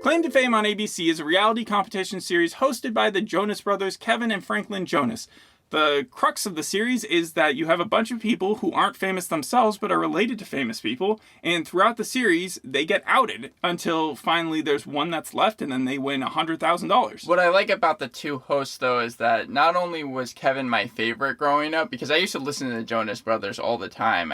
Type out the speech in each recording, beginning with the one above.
Claim to Fame on ABC is a reality competition series hosted by the Jonas brothers, Kevin and Franklin Jonas. The crux of the series is that you have a bunch of people who aren't famous themselves but are related to famous people, and throughout the series, they get outed until finally there's one that's left and then they win $100,000. What I like about the two hosts, though, is that not only was Kevin my favorite growing up, because I used to listen to the Jonas Brothers all the time.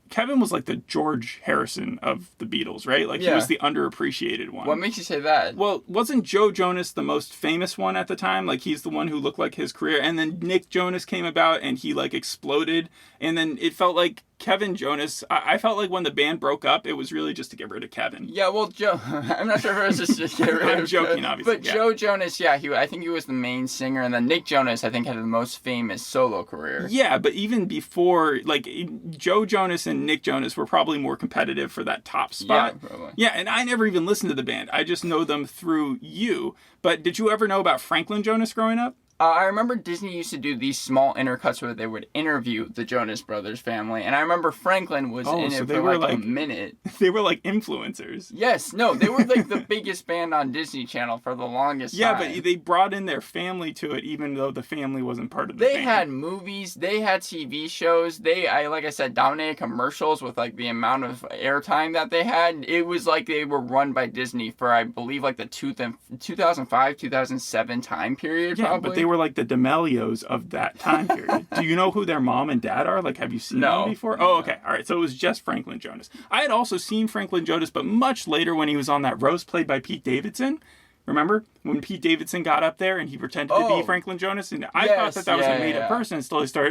Kevin was like the George Harrison of the Beatles, right? Like, he was the underappreciated one. What makes you say that? Well, wasn't Joe Jonas the most famous one at the time? Like, he's the one who looked like his career. And then Nick Jonas came about and he, like, exploded. And then it felt like Kevin Jonas, I felt like when the band broke up, it was really just to get rid of Kevin. Yeah, well, Joe, I'm not sure if it was just to get rid of I'm joking, obviously. But Joe Jonas, I think he was the main singer, and then Nick Jonas, I think, had the most famous solo career. Yeah, but even before, like, Joe Jonas and Nick Jonas were probably more competitive for that top spot. Yeah, probably. Yeah, and I never even listened to the band. I just know them through you. But did you ever know about Franklin Jonas growing up? I remember Disney used to do these small intercuts where they would interview the Jonas Brothers family, and I remember Franklin was in it for like a minute. They were like influencers. Yes, no, they were like the biggest band on Disney Channel for the longest time. Yeah, but they brought in their family to it, even though the family wasn't part of the band. They had movies, they had TV shows, like I said, dominated commercials with like the amount of airtime that they had. It was like they were run by Disney for, I believe, like the 2005, 2007 time period, yeah, probably. But they were like the D'Amelios of that time period. Do you know who their mom and dad are? Like, have you seen them before? Oh, okay. All right. So it was just Franklin Jonas. I had also seen Franklin Jonas, but much later when he was on that roast played by Pete Davidson. Remember when Pete Davidson got up there and he pretended to be Franklin Jonas? And I thought that was a made-up person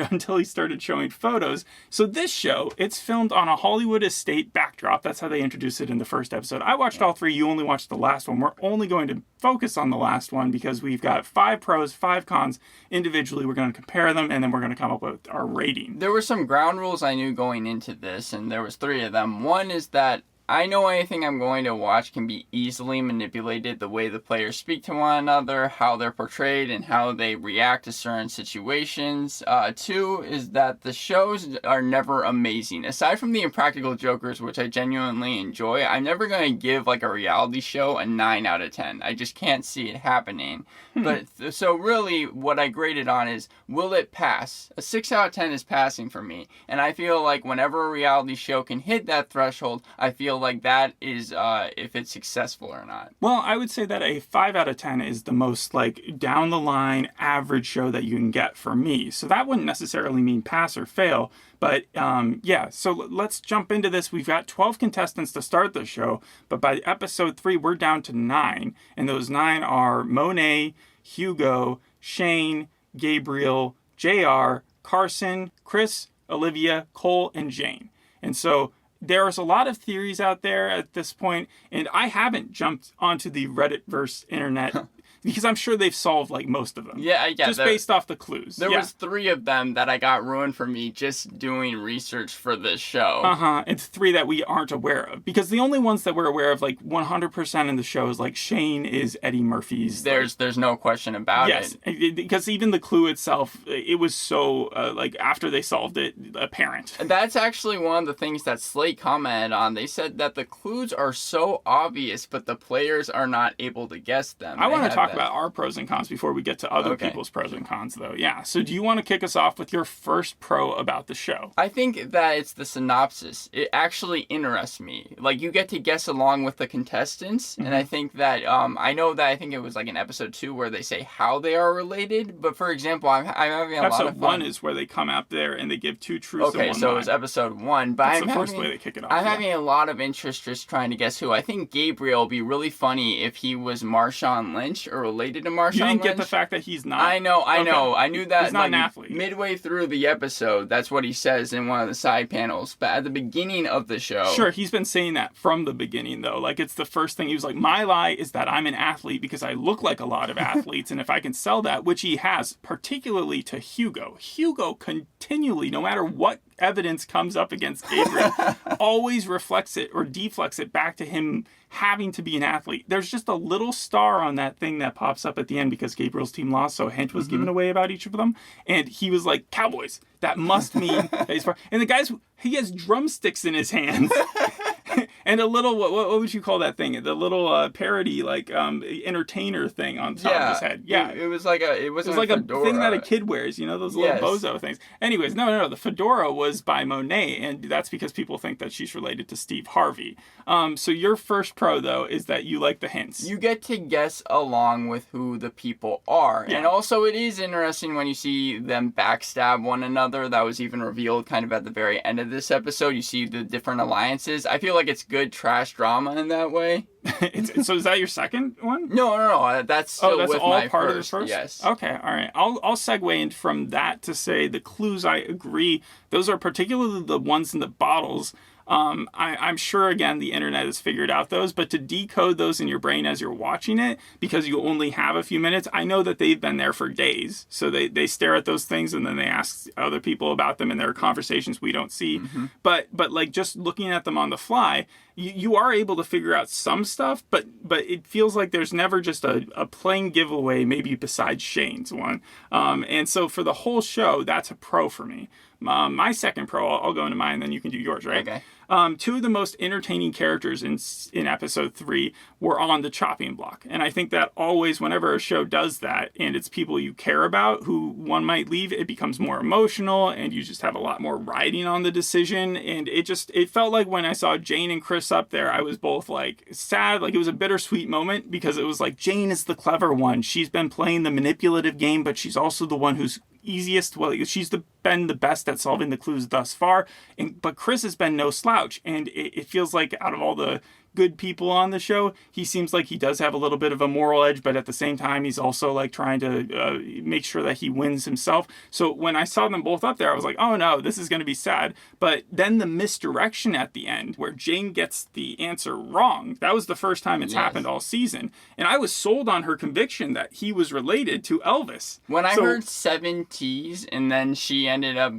until he started showing photos. So this show, it's filmed on a Hollywood estate backdrop. That's how they introduced it in the first episode. I watched all three. You only watched the last one. We're only going to focus on the last one because we've got 5 pros, 5 cons. Individually, we're going to compare them, and then we're going to come up with our rating. There were some ground rules I knew going into this, and there was 3 of them. One is that I know anything I'm going to watch can be easily manipulated, the way the players speak to one another, how they're portrayed, and how they react to certain situations. 2 is that the shows are never amazing. Aside from the Impractical Jokers, which I genuinely enjoy, I'm never going to give like a reality show a 9 out of 10. I just can't see it happening. But so really what I graded on is, will it pass? A 6 out of 10 is passing for me. And I feel like whenever a reality show can hit that threshold, I feel like that is if it's successful or not. Well, I would say that a 5 out of 10 is the most like down the line average show that you can get for me. So that wouldn't necessarily mean pass or fail. But yeah, so let's jump into this. We've got 12 contestants to start the show, but by episode 3, we're down to 9. And those 9 are Monet, Hugo, Shane, Gabriel, JR, Carson, Chris, Olivia, Cole, and Jane. And so there's a lot of theories out there at this point, and I haven't jumped onto the Reddit-verse internet because I'm sure they've solved like most of them. Yeah, I get just based off the clues. There was 3 of them that I got ruined for me just doing research for this show. It's 3 that we aren't aware of, because the only ones that we're aware of, like 100% in the show, is like Shane is Eddie Murphy's. There's no question about it. Yes, because even the clue itself, it was so like after they solved it, apparent. That's actually one of the things that Slate commented on. They said that the clues are so obvious, but the players are not able to guess them. I want to talk about our pros and cons before we get to other people's pros and cons, though. Yeah. So do you want to kick us off with your first pro about the show? I think that it's the synopsis. It actually interests me. Like, you get to guess along with the contestants, and I think that, I think it was like in episode 2 where they say how they are related, but for example, I'm having a lot of fun. Episode 1 is where they come out there and they give 2 truths and 1 lie. Okay, so it was episode 1, but that's the first way they kick it off. I'm having a lot of interest just trying to guess who. I think Gabriel would be really funny if he was Marshawn Lynch or related to Marshawn Lynch. You didn't get the fact that he's not? I know. I knew that. He's not an athlete. Midway through the episode, that's what he says in one of the side panels. But at the beginning of the show... Sure, he's been saying that from the beginning, though. Like, it's the first thing. He was like, my lie is that I'm an athlete because I look like a lot of athletes, and if I can sell that, which he has, particularly to Hugo. Hugo continually, no matter what evidence comes up against Gabriel, always reflects it or deflects it back to him having to be an athlete. There's just a little star on that thing that pops up at the end because Gabriel's team lost, so a hint was given away about each of them. And he was like, Cowboys. That must mean that he's far. And the guy's, he has drumsticks in his hands. And a little, what would you call that thing? The little parody, like, entertainer thing on top of his head. Yeah. It was like a thing that a kid wears, those little bozo things. Anyways, no, the fedora was by Monet, and that's because people think that she's related to Steve Harvey. So your first pro, though, is that you like the hints. You get to guess along with who the people are. Yeah. And also it is interesting when you see them backstab one another. That was even revealed kind of at the very end of this episode. You see the different alliances. I feel like it's good trash drama in that way. So is that your second one? No. That's still that's with all my part first. of the first? Yes. Okay, all right. I'll segue in from that to say the clues, I agree. Those are particularly the ones in the bottles. I'm sure, again, the internet has figured out those, but to decode those in your brain as you're watching it, because you only have a few minutes, I know that they've been there for days. So they stare at those things and then they ask other people about them, and there are conversations we don't see. Mm-hmm. But like just looking at them on the fly, you are able to figure out some stuff, but it feels like there's never just a plain giveaway, maybe besides Shane's one. And so for the whole show, that's a pro for me. My second pro, I'll go into mine, then you can do yours, right? Okay. Two of the most entertaining characters in episode 3 were on the chopping block. And I think that always, whenever a show does that, and it's people you care about who one might leave, it becomes more emotional, and you just have a lot more riding on the decision. And it felt like when I saw Jane and Chris up there, I was both like sad, like it was a bittersweet moment, because it was like Jane is the clever one. She's been playing the manipulative game, but she's also the one who's easiest. Well, she's been the best at solving the clues thus far, but Chris has been no slouch, and it feels like out of all the good people on the show, he seems like he does have a little bit of a moral edge, but at the same time he's also like trying to make sure that he wins himself. So when I saw them both up there, I was like, oh no, this is going to be sad. But then the misdirection at the end where Jane gets the answer wrong, that was the first time it's happened all season, and I was sold on her conviction that he was related to Elvis. When I heard 7 T's and then she ended up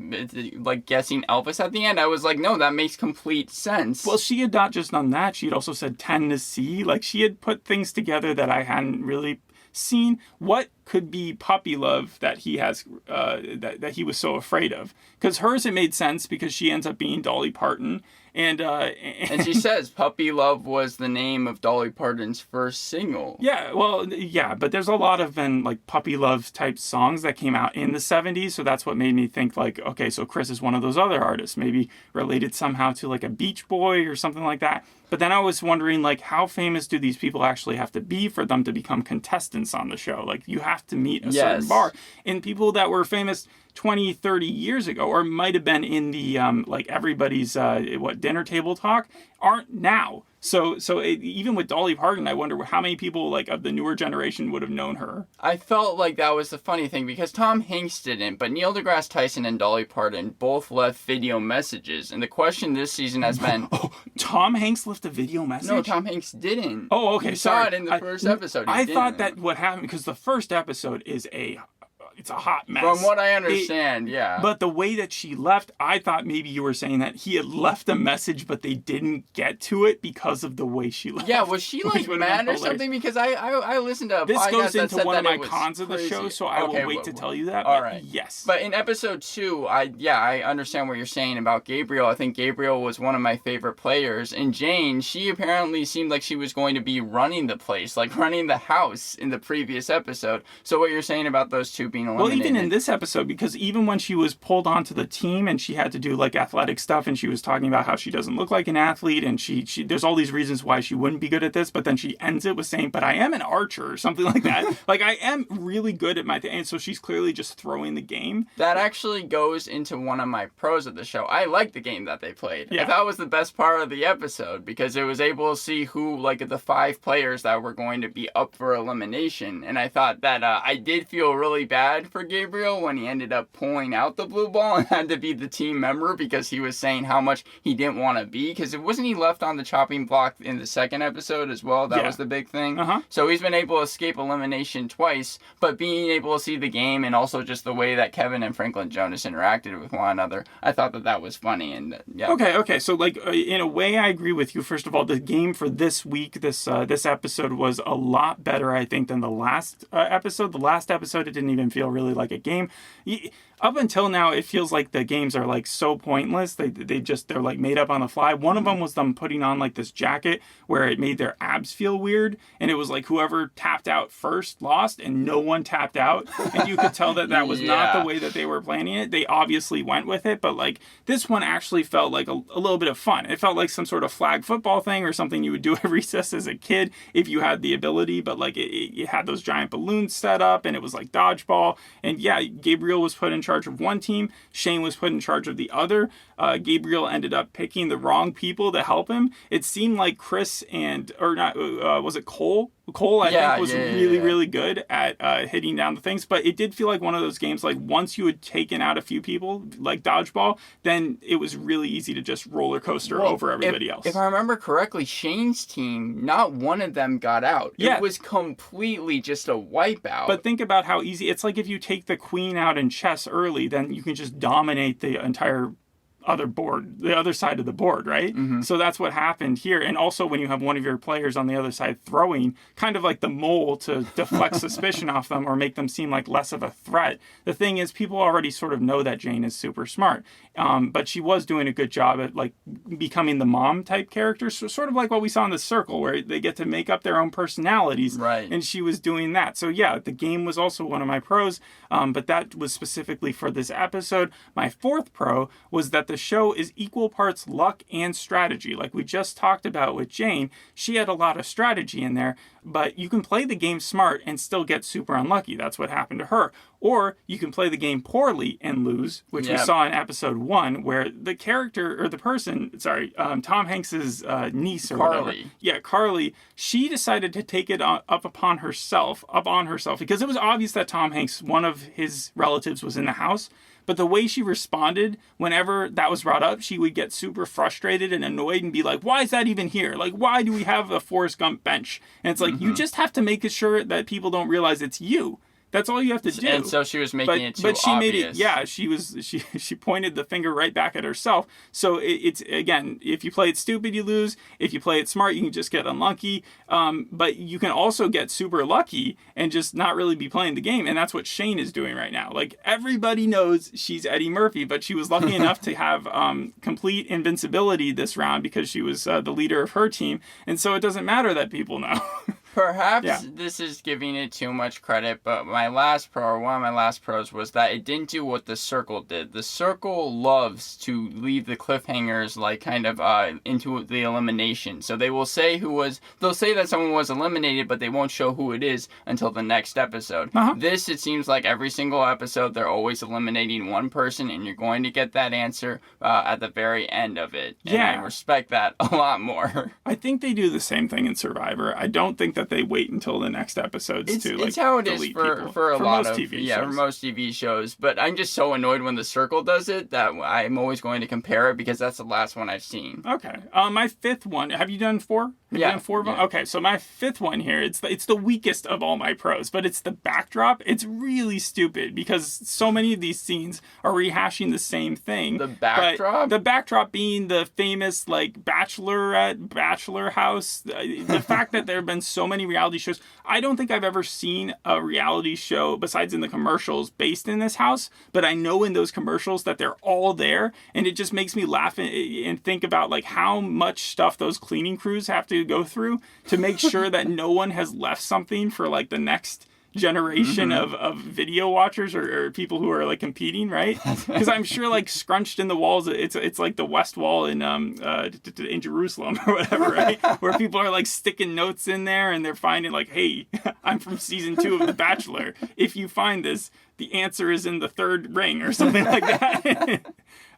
like guessing Elvis at the end, I was like, no, that makes complete sense. Well, she had not just done that, she had also said 10 to C. Like, she had put things together that I hadn't really seen. What could be puppy love that he has, that he was so afraid of? Because hers, it made sense because she ends up being Dolly Parton. And she says Puppy Love was the name of Dolly Parton's first single. Yeah, well, yeah, but there's a lot of like puppy love type songs that came out in the 70s, so that's what made me think like, okay, so Chris is one of those other artists, maybe related somehow to like a Beach Boy or something like that. But then I was wondering, like, how famous do these people actually have to be for them to become contestants on the show? Like, you have to meet a certain bar. And people that were famous 20, 30 years ago, or might have been in the, like, everybody's, dinner table talk, aren't now. So even with Dolly Parton, I wonder how many people, like, of the newer generation would have known her. I felt like that was the funny thing, because Tom Hanks didn't, but Neil deGrasse Tyson and Dolly Parton both left video messages. And the question this season has been... Oh, Tom Hanks left a video message? No, Tom Hanks didn't. Oh, okay, you sorry. saw it in the first episode. I thought that what happened, because the first episode is it's a hot mess. From what I understand, yeah. But the way that she left, I thought maybe you were saying that he had left a message, but they didn't get to it because of the way she left. Yeah, was she like mad or something? Because I listened to a this podcast goes that into said one of that my it cons of the crazy. show, so I will wait to tell you that. All right. Yes. But in episode 2, I understand what you're saying about Gabriel. I think Gabriel was one of my favorite players. And Jane, she apparently seemed like she was going to be running the place, like running the house in the previous episode. So what you're saying about those two being eliminated? Well, even in this episode, because even when she was pulled onto the team and she had to do like athletic stuff, and she was talking about how she doesn't look like an athlete, and she there's all these reasons why she wouldn't be good at this, but then she ends it with saying, but I am an archer or something like that. Like, I am really good at my thing. And so she's clearly just throwing the game. That actually goes into one of my pros of the show. I like the game that they played. Yeah. I thought it was the best part of the episode, because it was able to see who, like, the 5 players that were going to be up for elimination. And I thought that I did feel really bad for Gabriel when he ended up pulling out the blue ball and had to be the team member, because he was saying how much he didn't want to be, because wasn't he left on the chopping block in the second episode as well? That was the big thing. So he's been able to escape elimination twice, but being able to see the game and also just the way that Kevin and Franklin Jonas interacted with one another, I thought that was funny. And Okay. So like in a way, I agree with you. First of all, the game for this week, this episode was a lot better, I think, than the last episode. The last episode, it didn't even feel really like a game. Up until now, it feels like the games are like so pointless. They're like made up on the fly. One of them was them putting on like this jacket where it made their abs feel weird, and it was like whoever tapped out first lost, and no one tapped out, and you could tell that was not the way that they were planning it. They obviously went with it, but like this one actually felt like a little bit of fun. It felt like some sort of flag football thing or something you would do at recess as a kid if you had the ability, but like it had those giant balloons set up, and it was like dodgeball. And yeah, Gabriel was put in charge of one team, Shane was put in charge of the other. Gabriel ended up picking the wrong people to help him. It seemed like Chris was it Cole? Cole, I think, was really good at hitting down the things, but it did feel like one of those games, like once you had taken out a few people, like dodgeball, then it was really easy to just roller coaster over everybody else. If I remember correctly, Shane's team, not one of them got out. Yeah. It was completely just a wipeout. But think about how easy, it's like if you take the queen out in chess early, then you can just dominate the entire the other side of the board, right? Mm-hmm. So that's what happened here. And also when you have one of your players on the other side throwing, kind of like the mole to deflect suspicion off them or make them seem like less of a threat. The thing is, people already sort of know that Jane is super smart. But she was doing a good job at like becoming the mom type character. So sort of like what we saw in The Circle, where they get to make up their own personalities. Right. And she was doing that. So yeah, the game was also one of my pros. But that was specifically for this episode. My fourth pro was that the show is equal parts luck and strategy. Like we just talked about with Jane, she had a lot of strategy in there, but you can play the game smart and still get super unlucky. That's what happened to her. Or you can play the game poorly and lose, which we saw in episode 1, where the character, or the person, Tom Hanks's niece or Carly. whatever. Yeah, Carly, she decided to take it up on herself, because it was obvious that Tom Hanks, one of his relatives, was in the house. But the way she responded whenever that was brought up, she would get super frustrated and annoyed and be like, why is that even here? Like, why do we have a Forrest Gump bench? And it's like, you just have to make sure that people don't realize it's you. That's all you have to do. And so she was making it too obvious. But she made it, yeah, she pointed the finger right back at herself. So it's, again, if you play it stupid, you lose. If you play it smart, you can just get unlucky. But you can also get super lucky and just not really be playing the game. And that's what Shane is doing right now. Like, everybody knows she's Eddie Murphy, but she was lucky enough to have complete invincibility this round because she was the leader of her team. And so it doesn't matter that people know. Perhaps this is giving it too much credit, but one of my last pros was that it didn't do what The Circle did. The Circle loves to leave the cliffhangers like kind of into the elimination. So they will say they'll say that someone was eliminated, but they won't show who it is until the next episode. This, it seems like every single episode, they're always eliminating one person, and you're going to get that answer at the very end of it. And I respect that a lot more. I think they do the same thing in Survivor. I don't think that they wait until the next episodes to like it's how it delete is for people. For most TV shows. For most TV shows. But I'm just so annoyed when The Circle does it that I'm always going to compare it because that's the last one I've seen. Okay. My fifth one. Have you done 4? Have you done 4 of them? Yeah. Okay. So my fifth one here. It's the weakest of all my pros, but it's the backdrop. It's really stupid because so many of these scenes are rehashing the same thing. The backdrop. The backdrop being the famous like bachelor house. The fact that there have been so many reality shows. I don't think I've ever seen a reality show besides in the commercials based in this house, but I know in those commercials that they're all there, and it just makes me laugh and think about like how much stuff those cleaning crews have to go through to make sure that no one has left something for like the next generation of video watchers or people who are like competing, right? Because I'm sure like scrunched in the walls, it's like the West Wall in Jerusalem or whatever, right? Where people are like sticking notes in there and they're finding like, hey, I'm from season 2 of The Bachelor. If you find this, the answer is in the 3rd ring or something like that.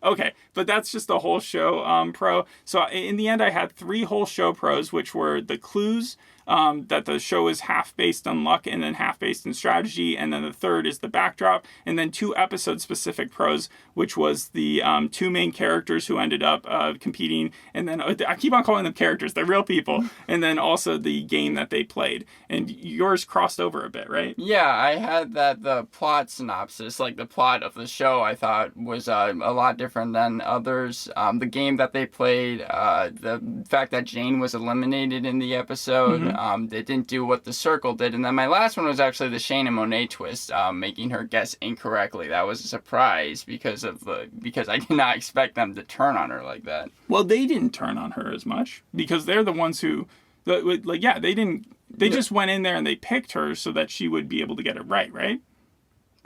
Okay, but that's just the whole show pro. So in the end, I had 3 whole show pros, which were the clues, that the show is half based on luck and then half based in strategy, and then the third is the backdrop, and then 2 episode specific pros, which was the 2 main characters who ended up competing, and then I keep on calling them characters, they're real people, and then also the game that they played. And yours crossed over a bit, right? Yeah, I had that the plot plot synopsis, like the plot of the show, I thought was a lot different than others. The game that they played, the fact that Jane was eliminated in the episode, they didn't do what the circle did. And then my last one was actually the Shane and Monet twist, making her guess incorrectly. That was a surprise because I did not expect them to turn on her like that. Well, they didn't turn on her as much because they're the ones who, they didn't. They just went in there and they picked her so that she would be able to get it right?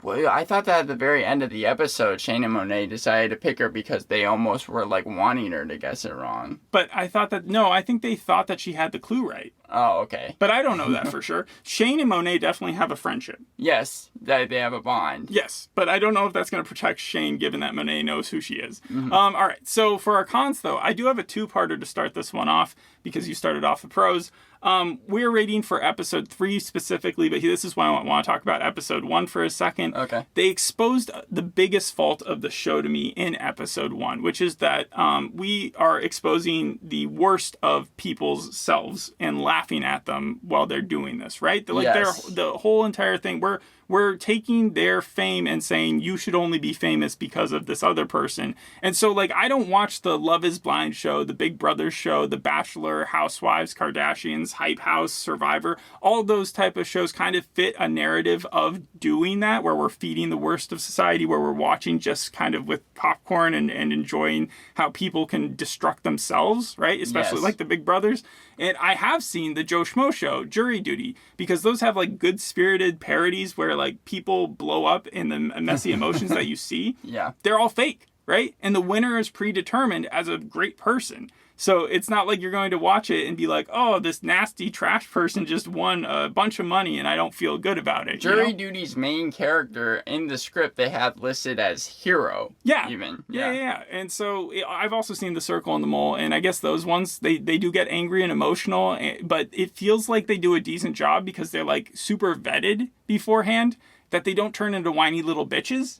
Well, I thought that at the very end of the episode, Shane and Monet decided to pick her because they almost were like wanting her to guess it wrong. But I think they thought that she had the clue right. Oh, okay. But I don't know that for sure. Shane and Monet definitely have a friendship. Yes, they have a bond. Yes, but I don't know if that's going to protect Shane given that Monet knows who she is. All right, so for our cons though, I do have a two-parter to start this one off because you started off the pros. We're rating for episode 3 specifically, but this is why I want to talk about episode 1 for a second. Okay. They exposed the biggest fault of the show to me in episode 1, which is that we are exposing the worst of people's selves and laughing at them while they're doing this, right? The whole entire thing, we're taking their fame and saying you should only be famous because of this other person. And so I don't watch the Love is Blind show, the Big Brother show, the Bachelor, Housewives, Kardashians, Hype House, Survivor. All those type of shows kind of fit a narrative of doing that, where we're feeding the worst of society, where we're watching just kind of with popcorn and enjoying how people can destruct themselves, right? Especially like the Big Brothers. And I have seen the Joe Schmo show, Jury Duty, because those have good-spirited parodies where people blow up in the messy emotions that you see. Yeah. They're all fake, right? And the winner is predetermined as a great person. So it's not like you're going to watch it and be like, oh, this nasty trash person just won a bunch of money and I don't feel good about it. Jury Duty's main character in the script they have listed as hero. Yeah. Even. Yeah. And so I've also seen The Circle and The Mole, and I guess those ones, they do get angry and emotional, but it feels like they do a decent job because they're super vetted beforehand, that they don't turn into whiny little bitches.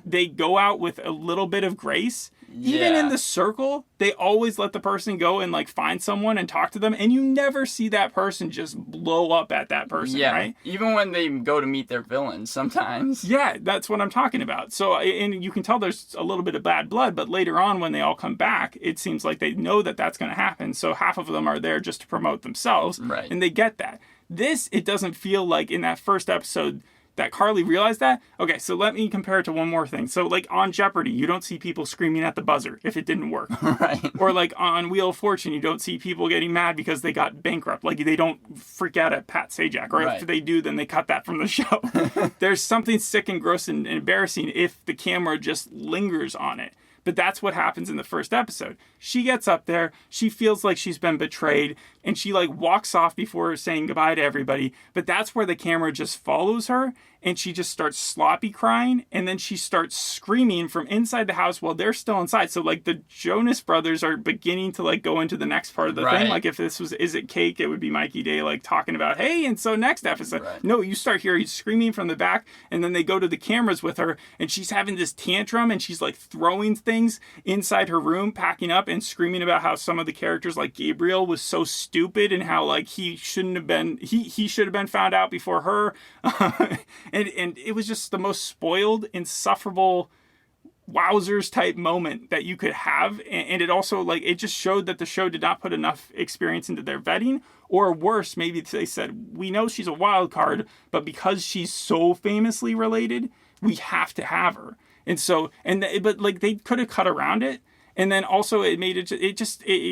They go out with a little bit of grace. Yeah. Even in The Circle, they always let the person go and find someone and talk to them, and you never see that person just blow up at that person, right? Even when they go to meet their villains sometimes. Yeah, that's what I'm talking about. So, and you can tell there's a little bit of bad blood, but later on when they all come back, it seems like they know that that's going to happen. So half of them are there just to promote themselves, right? And they get that. This, it doesn't feel like in that first episode that Carly realized that. Okay, so let me compare it to one more thing. So on Jeopardy, you don't see people screaming at the buzzer if it didn't work. Right. Or on Wheel of Fortune, you don't see people getting mad because they got bankrupt. They don't freak out at Pat Sajak. Or if they do, then they cut that from the show. There's something sick and gross and embarrassing if the camera just lingers on it. But that's what happens in the first episode. She gets up there, she feels like she's been betrayed, and she walks off before saying goodbye to everybody. But that's where the camera just follows her, and she just starts sloppy crying, and then she starts screaming from inside the house while they're still inside. So the Jonas brothers are beginning to go into the next part of the thing. If this was Is It Cake, it would be Mikey Day talking about, hey, and so next episode. Right. No, you start hearing screaming from the back, and then they go to the cameras with her, and she's having this tantrum, and she's throwing things inside her room, packing up and screaming about how some of the characters Gabriel was so stupid and how he shouldn't have been, he should have been found out before her. And it was just the most spoiled, insufferable wowzers type moment that you could have. And it also it just showed that the show did not put enough experience into their vetting, or worse, maybe they said, we know she's a wild card, but because she's so famously related, we have to have her. And so, but they could have cut around it. And then also it made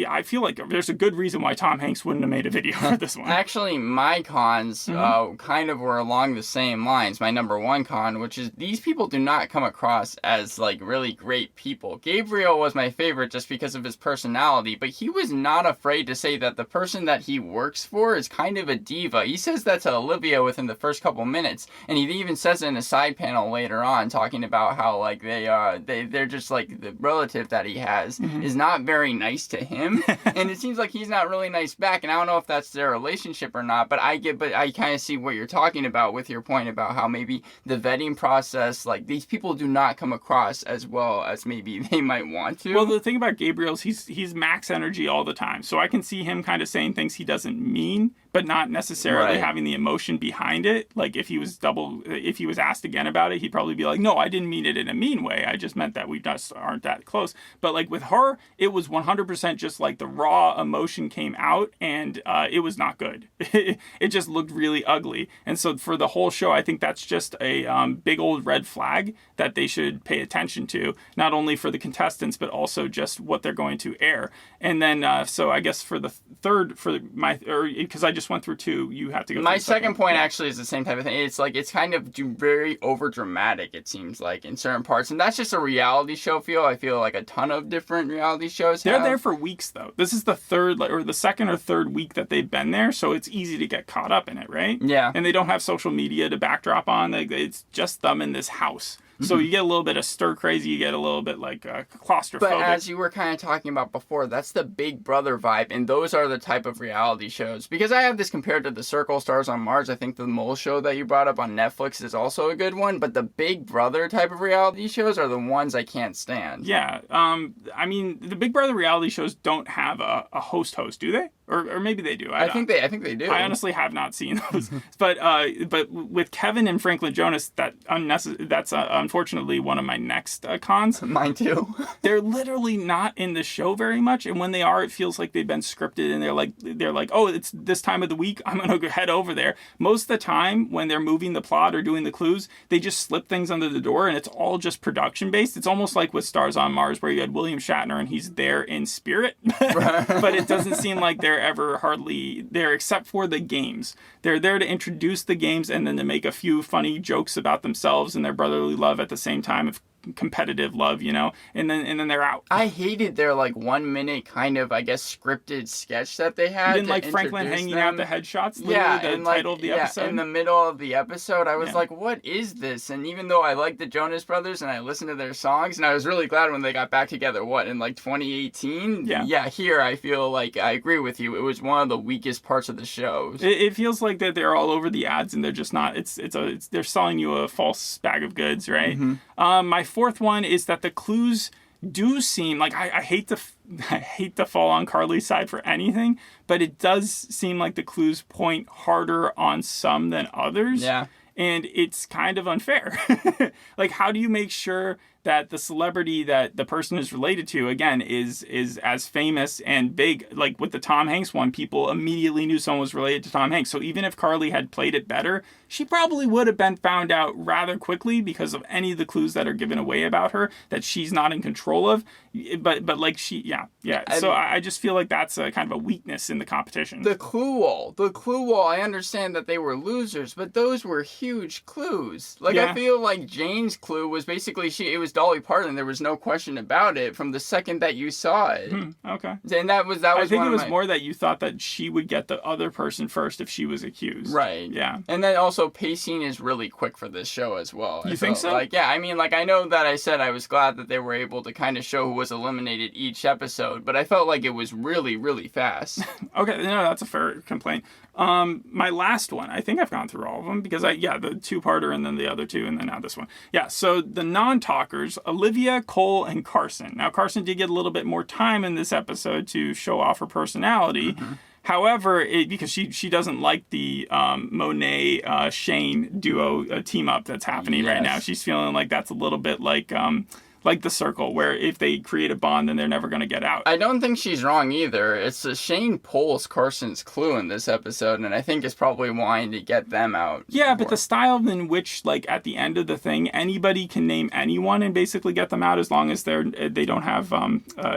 I feel like there's a good reason why Tom Hanks wouldn't have made a video for this one. Actually, my cons kind of were along the same lines. My number one con, which is these people do not come across as really great people. Gabriel was my favorite just because of his personality, but he was not afraid to say that the person that he works for is kind of a diva. He says that to Olivia within the first couple minutes, and he even says it in a side panel later on, talking about how they're just the relative that he has has is not very nice to him. And it seems like he's not really nice back. And I don't know if that's their relationship or not, but I kind of see what you're talking about with your point about how maybe the vetting process, like these people do not come across as well as maybe they might want to. Well, the thing about Gabriel is he's max energy all the time. So I can see him kind of saying things he doesn't mean, but not necessarily having the emotion behind it. Like if he was asked again about it, he'd probably be like, no, I didn't mean it in a mean way. I just meant that we just aren't that close. But like with her, it was 100% just like the raw emotion came out, and it was not good. It just looked really ugly. And so for the whole show, I think that's just a big old red flag that they should pay attention to, not only for the contestants, but also just what they're going to air. And then, so I guess for the third, because I just went through two, you have to go. My second point actually is the same type of thing. It's like, it's kind of very over dramatic, it seems like, in certain parts. And that's just a reality show feel. I feel like a ton of different reality shows They're there for weeks, though. This is the second or third week that they've been there, so it's easy to get caught up in it, right? Yeah. And they don't have social media to backdrop on. It's just them in this house. So you get a little bit of stir crazy, you get a little bit like claustrophobic. But as you were kind of talking about before, that's the Big Brother vibe, and those are the type of reality shows. Because I have this compared to The Circle, Stars on Mars. I think the Mole show that you brought up on Netflix is also a good one, but the Big Brother type of reality shows are the ones I can't stand. Yeah, I mean, the Big Brother reality shows don't have a host, do they? Or maybe they do. I think they do. I honestly have not seen those. But with Kevin and Franklin Jonas, that's unfortunately one of my next cons. Mine too. They're literally not in the show very much, and when they are, it feels like they've been scripted, and they're like, oh, it's this time of the week, I'm gonna go head over there. Most of the time, when they're moving the plot or doing the clues, they just slip things under the door, and it's all just production based. It's almost like with Stars on Mars, where you had William Shatner, and he's there in spirit, but it doesn't seem like they're ever hardly there except for the games. They're there to introduce the games and then to make a few funny jokes about themselves and their brotherly love at the same time of competitive love, and then they're out. I hated their 1 minute kind of, I guess, scripted sketch that they had. You didn't Franklin hanging out the headshots? The title of the episode? In the middle of the episode, I was like, what is this? And even though I like the Jonas Brothers and I listened to their songs, and I was really glad when they got back together, in 2018? Yeah, here I feel like I agree with you. It was one of the weakest parts of the show. It feels like that they're all over the ads and they're just not, they're selling you a false bag of goods, right? Mm-hmm. My fourth one is that the clues do seem like, I hate to fall on Carly's side for anything, but it does seem like the clues point harder on some than others. Yeah. And it's kind of unfair. How do you make sure that the celebrity that the person is related to, again, is as famous and big? Like with the Tom Hanks one, people immediately knew someone was related to Tom Hanks. So even if Carly had played it better, she probably would have been found out rather quickly because of any of the clues that are given away about her that she's not in control of. But So I just feel like that's a kind of a weakness in the competition. The clue wall, I understand that they were losers, but those were huge clues. I feel like Jane's clue was basically it was Dolly Parton. There was no question about it from the second that you saw it. Okay. And that was. I think it was more that you thought that she would get the other person first if she was accused. Right. Yeah. And then also pacing is really quick for this show as well. You think so? I know that I said I was glad that they were able to kind of show who was eliminated each episode, but I felt like it was really, really fast. Okay, no, that's a fair complaint. My last one, I think I've gone through all of them because the two-parter and then the other two and then now this one. Yeah, so the non-talkers, Olivia, Cole, and Carson. Now, Carson did get a little bit more time in this episode to show off her personality. Mm-hmm. However, because she doesn't like the Monet Shane duo team up that's happening right now. She's feeling like that's a little bit like The Circle, where if they create a bond, then they're never going to get out. I don't think she's wrong either. It's Shane pulls Carson's clue in this episode, and I think it's probably wanting to get them out. Yeah, but the style in which, at the end of the thing, anybody can name anyone and basically get them out as long as they don't have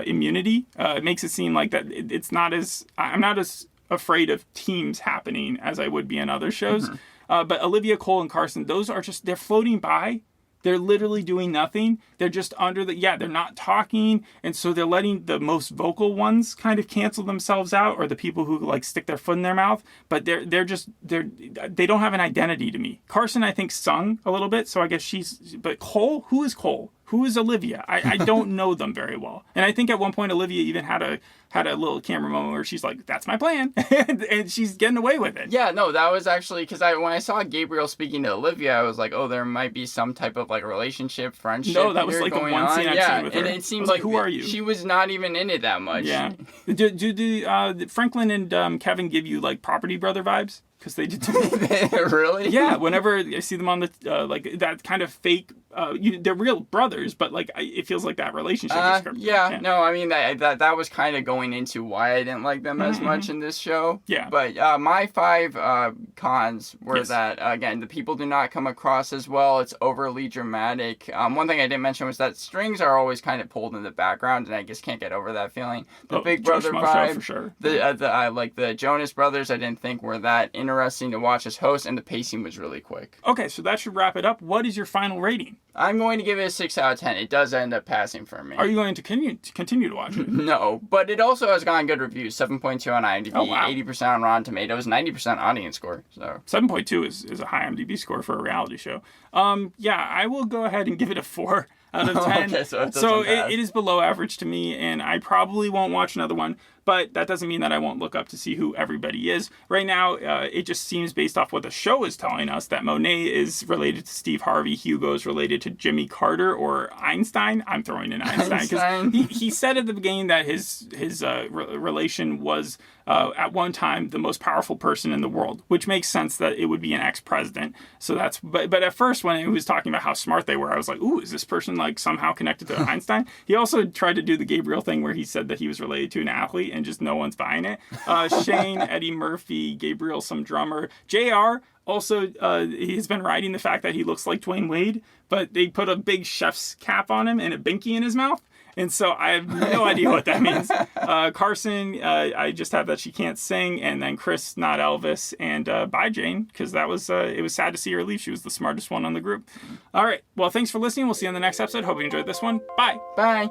immunity, it makes it seem like that it's not as... I'm not as afraid of teams happening as I would be in other shows. Mm-hmm. But Olivia, Cole, and Carson, those are just... They're floating by. They're literally doing nothing. They're just they're not talking. And so they're letting the most vocal ones kind of cancel themselves out, or the people who stick their foot in their mouth. But they don't have an identity to me. Carson, I think, sung a little bit. So I guess but Cole, who is Cole? who is Olivia? I don't know them very well. And I think at one point Olivia even had a little camera moment where she's like, that's my plan. and she's getting away with it. Yeah, no, that was actually, because when I saw Gabriel speaking to Olivia, I was like, oh, there might be some type of like relationship, friendship. No, that was like the one scene I've seen with her. And it seems like, who are you? She was not even in it that much. Yeah. Do Franklin and Kevin give you like Property Brother vibes? Because they did to me. Really? Yeah, whenever I see them on the, like, that kind of fake, they're real brothers, but, like, it feels like that relationship is scripted. Yeah, no, I mean, that was kind of going into why I didn't like them as much in this show. Yeah. But my 5 cons were that, again, the people do not come across as well. It's overly dramatic. One thing I didn't mention was that strings are always kind of pulled in the background, and I just can't get over that feeling. The Big Brother vibe, for sure. Like the Jonas Brothers, I didn't think were that interesting to watch as hosts, and the pacing was really quick. Okay, so that should wrap it up. What is your final rating? I'm going to give it a 6 out of 10. It does end up passing for me. Are you going to continue to watch it? No, but it also has gotten good reviews. 7.2 on IMDb, oh, wow. 80% on Rotten Tomatoes, 90% audience score. So 7.2 is a high IMDb score for a reality show. Yeah, I will go ahead and give it a 4 out of 10. Okay, so it is below average to me, and I probably won't watch another one. But that doesn't mean that I won't look up to see who everybody is. Right now, it just seems based off what the show is telling us that Monet is related to Steve Harvey, Hugo is related to Jimmy Carter or Einstein. I'm throwing in Einstein because he said at the beginning that his relation was at one time the most powerful person in the world, which makes sense that it would be an ex-president. So that's but at first when he was talking about how smart they were, I was like, ooh, is this person like somehow connected to Einstein? He also tried to do the Gabriel thing where he said that he was related to an athlete, and just no one's buying it. Shane, Eddie Murphy, Gabriel, some drummer. JR, also, he's been riding the fact that he looks like Dwayne Wade, but they put a big chef's cap on him and a binky in his mouth. And so I have no idea what that means. Carson, I just have that she can't sing. And then Chris, not Elvis. And bye, Jane, because it was sad to see her leave. She was the smartest one on the group. All right. Well, thanks for listening. We'll see you on the next episode. Hope you enjoyed this one. Bye. Bye.